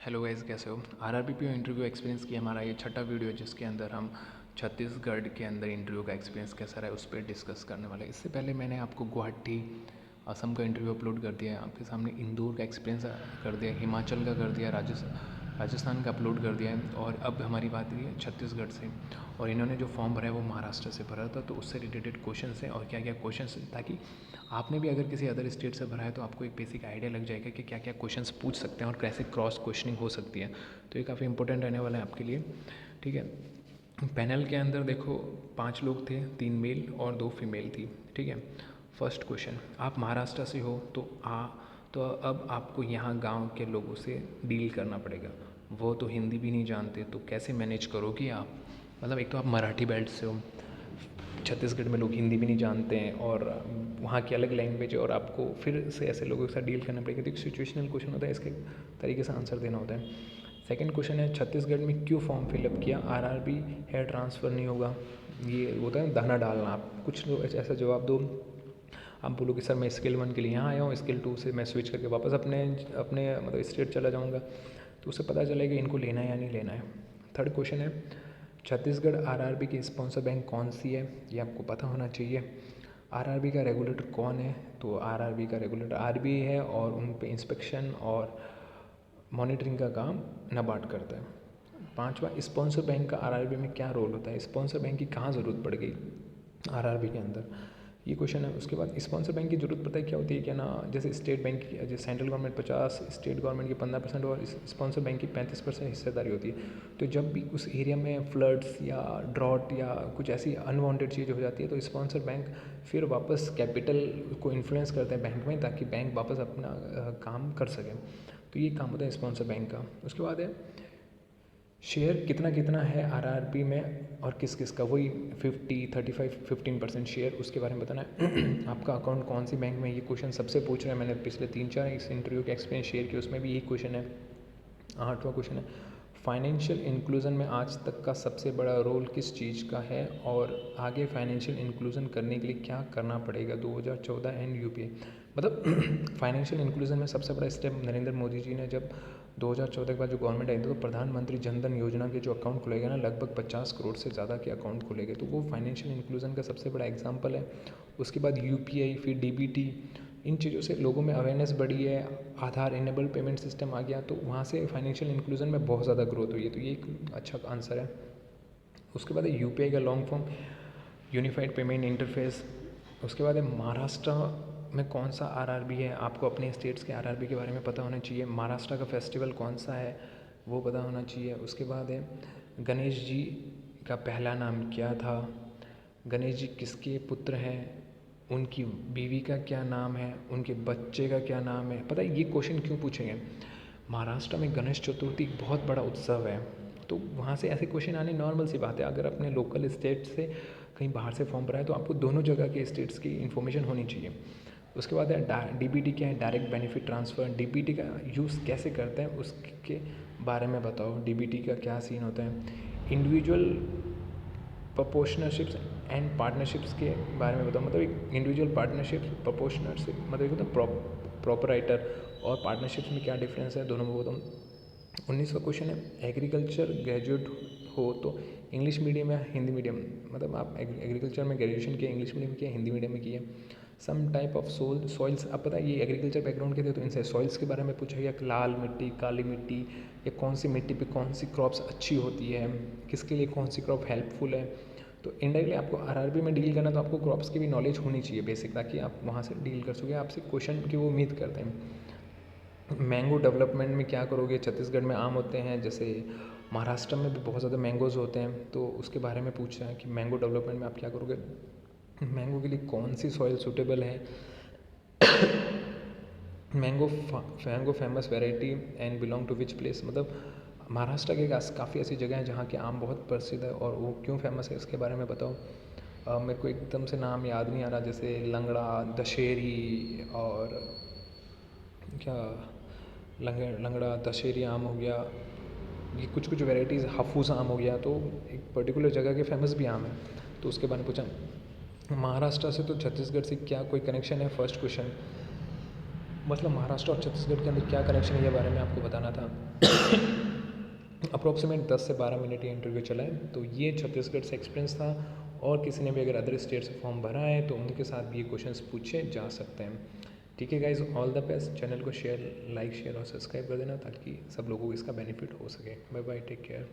Hello guys, कैसे हो। आरआरबीपीओ interview experience की हमारा ये छठा वीडियो है, जिसके अंदर हम छत्तीसगढ़ के अंदर इंटरव्यू का एक्सपीरियंस कैसा रहा है उस पर डिस्कस करने वाले हैं। इससे पहले मैंने आपको गुवाहाटी असम का इंटरव्यू अपलोड कर दिया है, आपके सामने इंदौर का एक्सपीरियंस कर दिया, हिमाचल का कर दिया, राजस्थान का अपलोड कर दिया है। और अब हमारी बात हुई है छत्तीसगढ़ से, और इन्होंने जो फॉर्म भरा है वो महाराष्ट्र से भरा था, तो उससे रिलेटेड क्वेश्चन हैं और क्या क्या क्वेश्चन, ताकि आपने भी अगर किसी अदर स्टेट से भरा है तो आपको एक बेसिक आइडिया लग जाएगा कि क्या क्या क्वेश्चंस पूछ सकते हैं और कैसे क्रॉस क्वेश्चनिंग हो सकती है। तो ये काफ़ी इंपॉर्टेंट रहने वाला है आपके लिए। ठीक है, पैनल के अंदर देखो 5 लोग थे, 3 मेल और 2 फीमेल थी। ठीक है, फर्स्ट क्वेश्चन, आप महाराष्ट्र से हो तो अब आपको यहाँ गांव के लोगों से डील करना पड़ेगा। वो तो हिंदी भी नहीं जानते, तो कैसे मैनेज करोगे आप। मतलब एक तो आप मराठी बेल्ट से हो, छत्तीसगढ़ में लोग हिंदी भी नहीं जानते हैं और वहाँ की अलग लैंग्वेज है, और आपको फिर से ऐसे लोगों के साथ डील करना पड़ेगा। तो एक सिचुएशनल क्वेश्चन होता है, इसके तरीके से आंसर देना होता है। सेकंड क्वेश्चन है, छत्तीसगढ़ में क्यों फॉर्म फिलअप किया, आरआरबी है, ट्रांसफ़र नहीं होगा। ये होता है दाना डालना। आप कुछ लोग ऐसा जवाब दो, आप बोलो कि सर मैं स्किल 1 के लिए यहाँ आया हूँ, स्किल 2 से मैं स्विच करके वापस अपने अपने मतलब स्टेट चला जाऊँगा, तो उससे पता चलेगा इनको लेना है या नहीं लेना है। थर्ड क्वेश्चन है, छत्तीसगढ़ आरआरबी की स्पॉन्सर बैंक कौन सी है, ये आपको पता होना चाहिए। आरआरबी का रेगुलेटर कौन है, तो आरआरबी का रेगुलेटर आरबीआई है, और उन पे इंस्पेक्शन और मॉनिटरिंग का काम नाबार्ड करता है। पांचवा, स्पॉन्सर बैंक का आरआरबी में क्या रोल होता है, स्पॉन्सर बैंक की कहाँ ज़रूरत पड़ गई आरआरबी के अंदर, ये क्वेश्चन है। उसके बाद स्पॉन्सर बैंक की ज़रूरत पता है क्या होती है, क्या ना, जैसे स्टेट बैंक की, जैसे सेंट्रल गवर्नमेंट 50, स्टेट गवर्नमेंट की 15% और स्पॉन्सर बैंक की 35% हिस्सेदारी होती है। तो जब भी उस एरिया में फ्लड्स या ड्रॉट या कुछ ऐसी अनवांटेड चीज़ हो जाती है, तो स्पॉन्सर बैंक फिर वापस कैपिटल को इन्फ्लुएंस करते हैं बैंक में, ताकि बैंक वापस अपना काम कर सके। तो ये काम होता है स्पॉन्सर बैंक का। उसके बाद है, शेयर कितना कितना है आरआरबी में और किस किस का, वही 50, 35, 15% शेयर, उसके बारे में बताना है। आपका अकाउंट कौन सी बैंक में, ये क्वेश्चन सबसे पूछ रहे हैं। मैंने पिछले 3-4 इस इंटरव्यू के एक्सपीरियंस शेयर किए, उसमें भी यही क्वेश्चन है। 8वां क्वेश्चन है, फाइनेंशियल इंक्लूजन में आज तक का सबसे बड़ा रोल किस चीज़ का है, और आगे फाइनेंशियल इंक्लूजन करने के लिए क्या करना पड़ेगा 2014 एंड यूपीए। मतलब फाइनेंशियल इंक्लूजन में सबसे बड़ा स्टेप नरेंद्र मोदी जी ने जब 2014 के बाद जो गवर्नमेंट आई थी, तो प्रधानमंत्री जनधन योजना के जो अकाउंट खुले गए ना, लगभग 50 करोड़ से ज़्यादा के अकाउंट खुले गए, तो वो फाइनेंशियल इंक्लूजन का सबसे बड़ा एग्जाम्पल है। उसके बाद यूपीआई, फिर डीबीटी, इन चीज़ों से लोगों में अवेयरनेस बढ़ी है। आधार इनेबल पेमेंट सिस्टम आ गया, तो वहाँ से फाइनेंशियल इंक्लूजन में बहुत ज़्यादा ग्रोथ हुई है, तो ये एक अच्छा आंसर है। उसके बाद है यूपीआई का long form, unified payment interface. उसके बाद है, महाराष्ट्र में कौन सा आरआरबी है, आपको अपने स्टेट्स के आरआरबी के बारे में पता होना चाहिए। महाराष्ट्र का फेस्टिवल कौन सा है, वो पता होना चाहिए। उसके बाद है, गणेश जी का पहला नाम क्या था, गणेश जी किसके पुत्र हैं, उनकी बीवी का क्या नाम है, उनके बच्चे का क्या नाम है। पता है ये क्वेश्चन क्यों पूछेंगे, महाराष्ट्र में गणेश चतुर्थी बहुत बड़ा उत्सव है, तो वहाँ से ऐसे क्वेश्चन आने नॉर्मल सी बात है। अगर अपने लोकल स्टेट से कहीं बाहर से फॉर्म भरा है, तो आपको दोनों जगह के स्टेट्स की इन्फॉर्मेशन होनी चाहिए। उसके बाद है, डीबीटी क्या है, डायरेक्ट बेनिफिट ट्रांसफ़र, डीबीटी का यूज़ कैसे करते हैं उसके बारे में बताओ, डीबीटी का क्या सीन होता है। इंडिविजुअल प्रपोर्शनरशिप्स एंड पार्टनरशिप्स के बारे में बताओ। मतलब एक इंडिविजुअल पार्टनरशिप, प्रपोर्शनरशिप, मतलब एक होता है प्रॉपराइटर, और पार्टनरशिप्स में क्या डिफरेंस है, दोनों में बताओ। 19वां क्वेश्चन है, एग्रीकल्चर ग्रेजुएट हो तो इंग्लिश मीडियम या हिंदी मीडियम, मतलब आप एग्रीकल्चर में ग्रेजुएशन किया, इंग्लिश मीडियम में किया, हिंदी मीडियम में किया। सम टाइप ऑफ सॉइल्स, अब पता है ये एग्रीकल्चर बैकग्राउंड के थे, तो इनसे सॉइल्स के बारे में पूछा गया, लाल मिट्टी, काली मिट्टी, या कौन सी मिट्टी पे कौन सी क्रॉप्स अच्छी होती है, किसके लिए कौन सी क्रॉप हेल्पफुल है। तो इनडायरेक्टली आपको आरआरबी में डील करना, तो आपको क्रॉप्स की भी नॉलेज होनी चाहिए बेसिक, ताकि आप वहाँ से डील कर सके। आपसे क्वेश्चन की वो उम्मीद करते हैं। मैंगो डेवलपमेंट में क्या करोगे, छत्तीसगढ़ में आम होते हैं, जैसे महाराष्ट्र में भी बहुत ज़्यादा मैंगोज़ होते हैं, तो उसके बारे में पूछ रहे हैं कि मैंगो डेवलपमेंट में आप क्या करोगे, मैंगो के लिए कौन सी सॉइल सूटेबल है। Mango famous variety and belong to which place, मतलब महाराष्ट्र के काफ़ी ऐसी जगह हैं जहाँ के आम बहुत प्रसिद्ध है, और वो क्यों फेमस है इसके बारे में बताओ। मेरे को एकदम से नाम याद नहीं आ रहा, जैसे लंगड़ा, दशहरी, और क्या, लंगड़ा, दशहरी आम हो गया, ये कुछ कुछ वेराइटीज़, हाफूस आम हो गया, तो एक पर्टिकुलर जगह के फेमस भी आम है, तो उसके बारे में पूछा। महाराष्ट्र से तो छत्तीसगढ़ से क्या कोई कनेक्शन है, फर्स्ट क्वेश्चन। मतलब महाराष्ट्र और छत्तीसगढ़ के अंदर क्या कनेक्शन है, ये बारे में आपको बताना था। अप्रोक्सीमेट 10 से 12 मिनट ये इंटरव्यू चला है। तो ये छत्तीसगढ़ से एक्सपीरियंस था, और किसी ने भी अगर अदर स्टेट से फॉर्म भरा है तो उनके साथ भी ये क्वेश्चंस पूछे जा सकते हैं। ठीक है guys, all the best. Channel को शेयर, लाइक, शेयर और सब्सक्राइब कर देना ताकि सब लोगों को इसका बेनिफिट हो सके। Bye bye, take care.